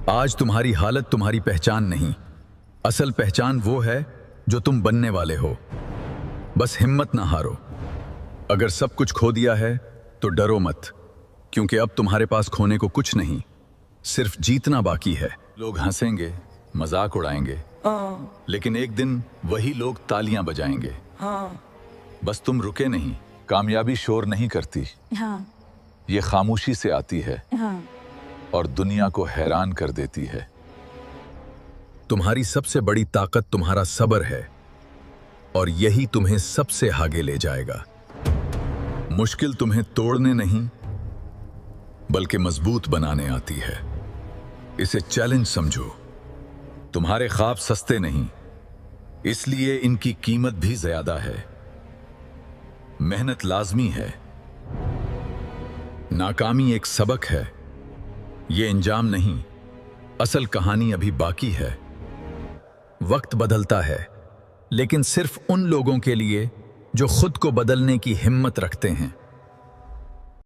آج تمہاری حالت تمہاری پہچان نہیں، اصل پہچان وہ ہے جو تم بننے والے ہو۔ بس ہمت نہ ہارو۔ اگر سب کچھ کھو دیا ہے تو ڈرو مت، کیونکہ اب تمہارے پاس کھونے کو کچھ نہیں، صرف جیتنا باقی ہے۔ لوگ ہنسیں گے، مذاق اڑائیں گے، لیکن ایک دن وہی لوگ تالیاں بجائیں گے۔ بس تم رکے نہیں۔ کامیابی شور نہیں کرتی، یہ خاموشی سے آتی ہے اور دنیا کو حیران کر دیتی ہے۔ تمہاری سب سے بڑی طاقت تمہارا صبر ہے، اور یہی تمہیں سب سے آگے لے جائے گا۔ مشکل تمہیں توڑنے نہیں بلکہ مضبوط بنانے آتی ہے۔ اسے چیلنج سمجھو۔ تمہارے خواب سستے نہیں، اس لیے ان کی قیمت بھی زیادہ ہے۔ محنت لازمی ہے، ناکامی ایک سبق ہے، یہ انجام نہیں، اصل کہانی ابھی باقی ہے۔ وقت بدلتا ہے، لیکن صرف ان لوگوں کے لیے جو خود کو بدلنے کی ہمت رکھتے ہیں۔